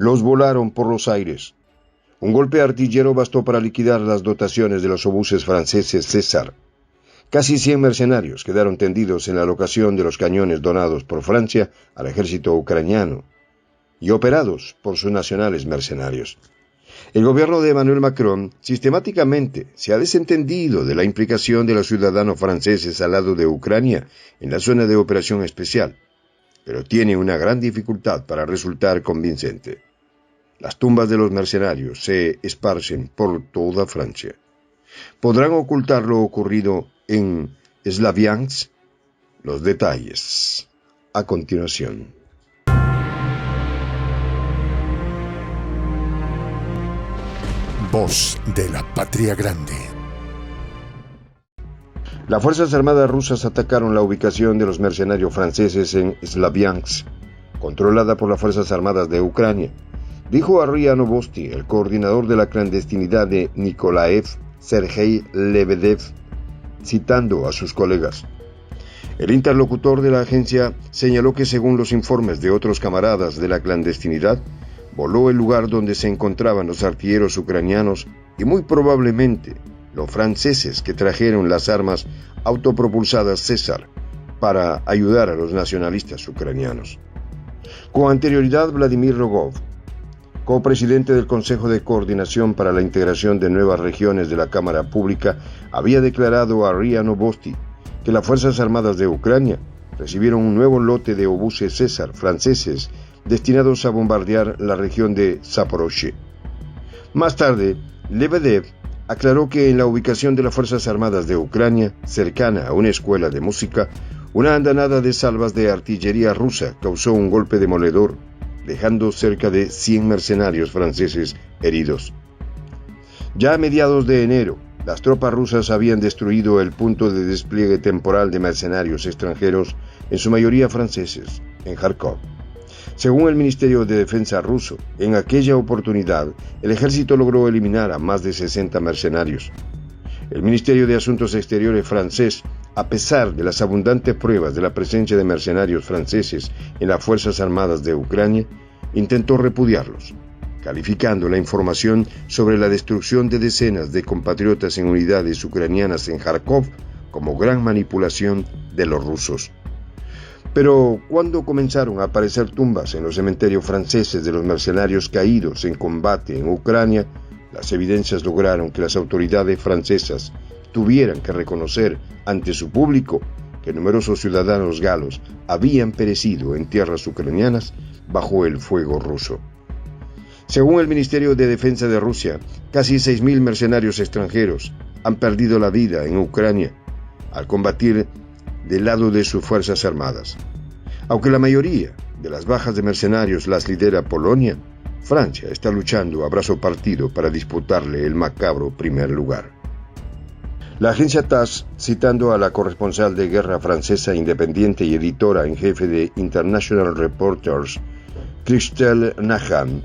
los volaron por los aires. Un golpe artillero bastó para liquidar las dotaciones de los obuses franceses César. Casi 100 mercenarios quedaron tendidos en la locación de los cañones donados por Francia al ejército ucraniano y operados por sus nacionales mercenarios. El gobierno de Emmanuel Macron sistemáticamente se ha desentendido de la implicación de los ciudadanos franceses al lado de Ucrania en la zona de operación especial, pero tiene una gran dificultad para resultar convincente. Las tumbas de los mercenarios se esparcen por toda Francia. ¿Podrán ocultar lo ocurrido en Slaviansk? Los detalles a continuación. Voz de la Patria Grande. Las Fuerzas Armadas rusas atacaron la ubicación de los mercenarios franceses en Slaviansk, controlada por las Fuerzas Armadas de Ucrania, dijo a RIA Novosti, el coordinador de la clandestinidad de Nikolaev, Sergei Lebedev, citando a sus colegas. El interlocutor de la agencia señaló que según los informes de otros camaradas de la clandestinidad, voló el lugar donde se encontraban los artilleros ucranianos y muy probablemente los franceses que trajeron las armas autopropulsadas César para ayudar a los nacionalistas ucranianos. Con anterioridad, Vladimir Rogov, copresidente del Consejo de Coordinación para la Integración de Nuevas Regiones de la Cámara Pública, había declarado a RIA Novosti que las Fuerzas Armadas de Ucrania recibieron un nuevo lote de obuses César franceses destinados a bombardear la región de Zaporozhye. Más tarde, Lebedev aclaró que en la ubicación de las Fuerzas Armadas de Ucrania, cercana a una escuela de música, una andanada de salvas de artillería rusa causó un golpe demoledor, dejando cerca de 100 mercenarios franceses heridos. Ya a mediados de enero, las tropas rusas habían destruido el punto de despliegue temporal de mercenarios extranjeros, en su mayoría franceses, en Kharkov. Según el Ministerio de Defensa ruso, en aquella oportunidad, el ejército logró eliminar a más de 60 mercenarios. El Ministerio de Asuntos Exteriores francés, a pesar de las abundantes pruebas de la presencia de mercenarios franceses en las Fuerzas Armadas de Ucrania, intentó repudiarlos, calificando la información sobre la destrucción de decenas de compatriotas en unidades ucranianas en Kharkov como gran manipulación de los rusos. Pero cuando comenzaron a aparecer tumbas en los cementerios franceses de los mercenarios caídos en combate en Ucrania, las evidencias lograron que las autoridades francesas tuvieran que reconocer ante su público que numerosos ciudadanos galos habían perecido en tierras ucranianas bajo el fuego ruso. Según el Ministerio de Defensa de Rusia, casi 6.000 mercenarios extranjeros han perdido la vida en Ucrania al combatir del lado de sus fuerzas armadas. Aunque la mayoría de las bajas de mercenarios las lidera Polonia, Francia está luchando a brazo partido para disputarle el macabro primer lugar. La agencia TASS, citando a la corresponsal de guerra francesa independiente y editora en jefe de International Reporters, Christelle Nahan,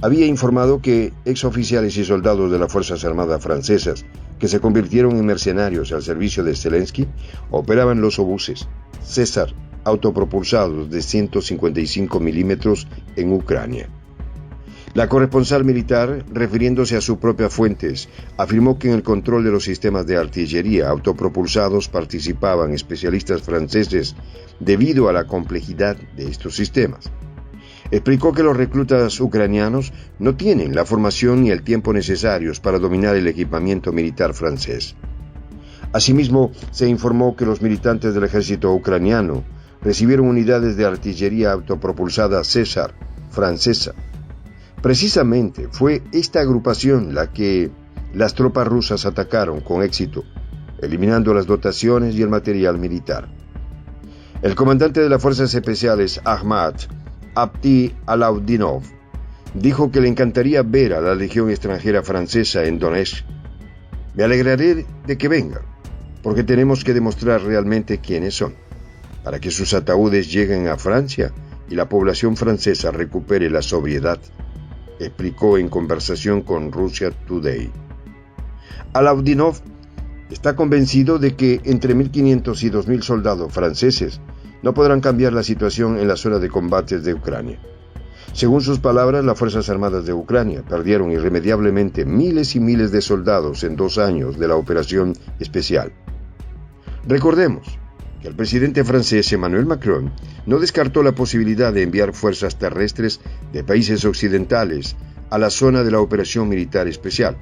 había informado que exoficiales y soldados de las Fuerzas Armadas francesas que se convirtieron en mercenarios al servicio de Zelensky operaban los obuses César autopropulsados de 155 milímetros en Ucrania. La corresponsal militar, refiriéndose a sus propias fuentes, afirmó que en el control de los sistemas de artillería autopropulsados participaban especialistas franceses debido a la complejidad de estos sistemas. Explicó que los reclutas ucranianos no tienen la formación ni el tiempo necesarios para dominar el equipamiento militar francés. Asimismo, se informó que los militantes del ejército ucraniano recibieron unidades de artillería autopropulsada César francesa. Precisamente fue esta agrupación la que las tropas rusas atacaron con éxito, eliminando las dotaciones y el material militar. El comandante de las Fuerzas Especiales, Ahmad Abdi Alaudinov, dijo que le encantaría ver a la Legión extranjera francesa en Donetsk. Me alegraré de que vengan, porque tenemos que demostrar realmente quiénes son, para que sus ataúdes lleguen a Francia y la población francesa recupere la sobriedad, explicó en conversación con Russia Today. Alaudinov está convencido de que entre 1.500 y 2.000 soldados franceses no podrán cambiar la situación en la zona de combates de Ucrania. Según sus palabras, las Fuerzas Armadas de Ucrania perdieron irremediablemente miles y miles de soldados en 2 años de la operación especial. Recordemos que el presidente francés Emmanuel Macron no descartó la posibilidad de enviar fuerzas terrestres de países occidentales a la zona de la operación militar especial.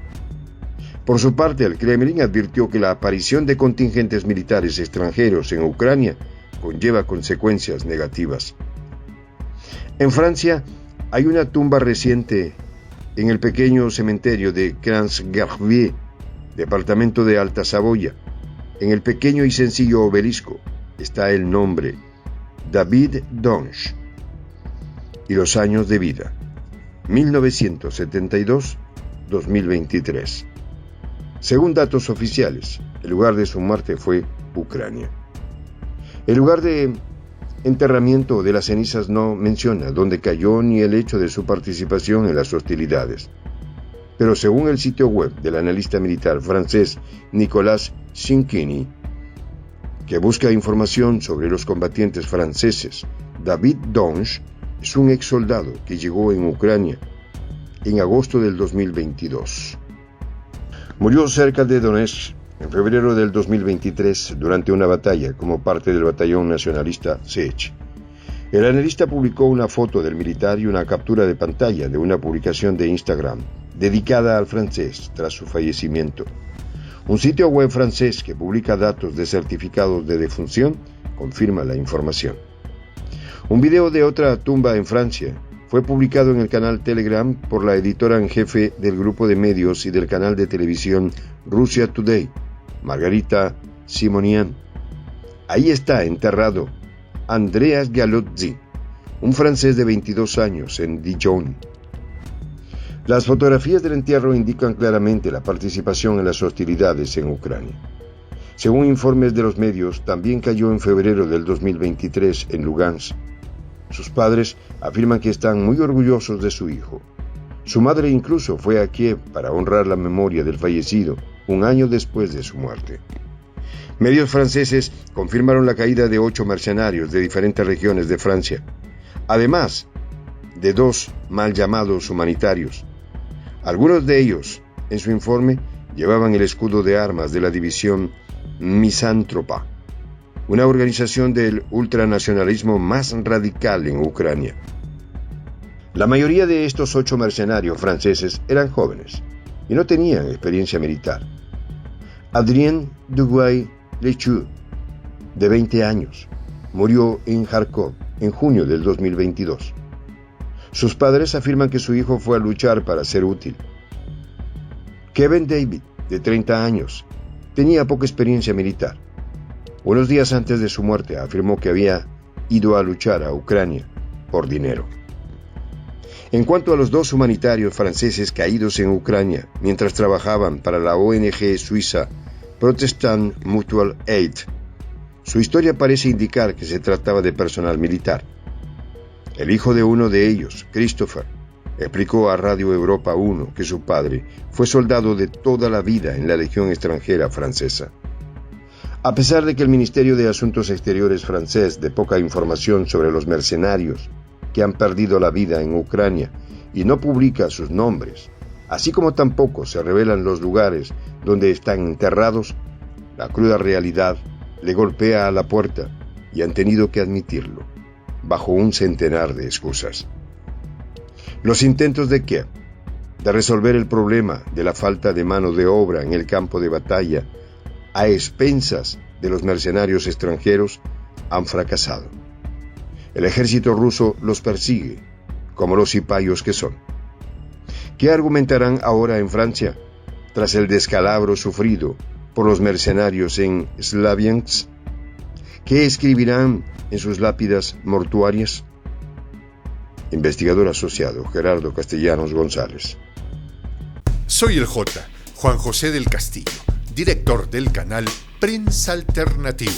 Por su parte, el Kremlin advirtió que la aparición de contingentes militares extranjeros en Ucrania conlleva consecuencias negativas. En Francia, hay una tumba reciente en el pequeño cementerio de Crans-Garvier, departamento de Alta Saboya. En el pequeño y sencillo obelisco está el nombre David Donge y los años de vida 1972-2023. Según datos oficiales, el lugar de su muerte fue Ucrania. El lugar de enterramiento de las cenizas no menciona dónde cayó ni el hecho de su participación en las hostilidades. Pero según el sitio web del analista militar francés Nicolas Cinquini, que busca información sobre los combatientes franceses, David Donge es un ex soldado que llegó en Ucrania en agosto del 2022. Murió cerca de Donetsk en febrero del 2023 durante una batalla como parte del batallón nacionalista Sech. El analista publicó una foto del militar y una captura de pantalla de una publicación de Instagram dedicada al francés tras su fallecimiento. Un sitio web francés que publica datos de certificados de defunción confirma la información. Un video de otra tumba en Francia fue publicado en el canal Telegram por la editora en jefe del grupo de medios y del canal de televisión Russia Today, Margarita Simonian. Ahí está enterrado Andreas Galuzzi, un francés de 22 años en Dijon. Las fotografías del entierro indican claramente la participación en las hostilidades en Ucrania. Según informes de los medios, también cayó en febrero del 2023 en Lugansk. Sus padres afirman que están muy orgullosos de su hijo. Su madre incluso fue a Kiev para honrar la memoria del fallecido un año después de su muerte. Medios franceses confirmaron la caída de 8 mercenarios de diferentes regiones de Francia, además de 2 mal llamados humanitarios. Algunos de ellos, en su informe, llevaban el escudo de armas de la división Misántropa, una organización del ultranacionalismo más radical en Ucrania. La mayoría de estos 8 mercenarios franceses eran jóvenes y no tenían experiencia militar. Adrien Duguay-Lechoux, de 20 años, murió en Kharkov en junio del 2022. Sus padres afirman que su hijo fue a luchar para ser útil. Kevin David, de 30 años, tenía poca experiencia militar. Unos días antes de su muerte afirmó que había ido a luchar a Ucrania por dinero. En cuanto a los 2 humanitarios franceses caídos en Ucrania mientras trabajaban para la ONG suiza Protestant Mutual Aid, su historia parece indicar que se trataba de personal militar. El hijo de uno de ellos, Christopher, explicó a Radio Europa 1 que su padre fue soldado de toda la vida en la Legión extranjera francesa. A pesar de que el Ministerio de Asuntos Exteriores francés dé poca información sobre los mercenarios que han perdido la vida en Ucrania y no publica sus nombres, así como tampoco se revelan los lugares donde están enterrados, la cruda realidad le golpea a la puerta y han tenido que admitirlo, bajo un centenar de excusas. Los intentos de Kiev de resolver el problema de la falta de mano de obra en el campo de batalla a expensas de los mercenarios extranjeros han fracasado. El ejército ruso los persigue, como los cipayos que son. ¿Qué argumentarán ahora en Francia, tras el descalabro sufrido por los mercenarios en Slaviansk? ¿Qué escribirán en sus lápidas mortuarias? Investigador asociado Gerardo Castellanos González. Soy el J, Juan José del Castillo, director del canal Prensa Alternativa.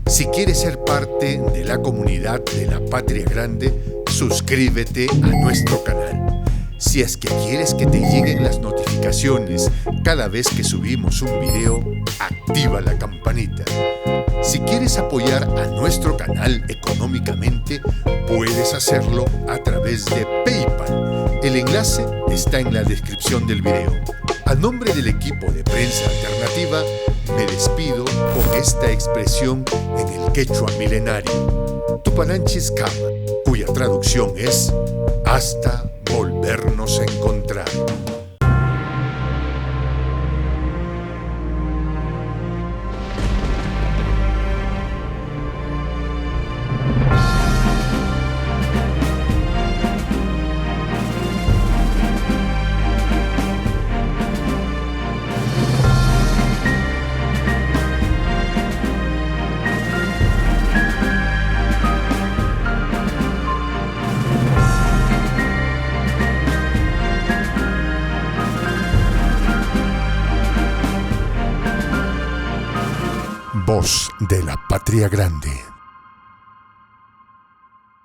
Si quieres ser parte de la comunidad de la Patria Grande, suscríbete a nuestro canal. Si es que quieres que te lleguen las notificaciones cada vez que subimos un video, activa la campanita. Si quieres apoyar a nuestro canal económicamente, puedes hacerlo a través de PayPal. El enlace está en la descripción del video. A nombre del equipo de Prensa Alternativa, me despido con esta expresión en el quechua milenario, Tupananchis Kama, cuya traducción es hasta volvernos a encontrar. Voz de la Patria Grande.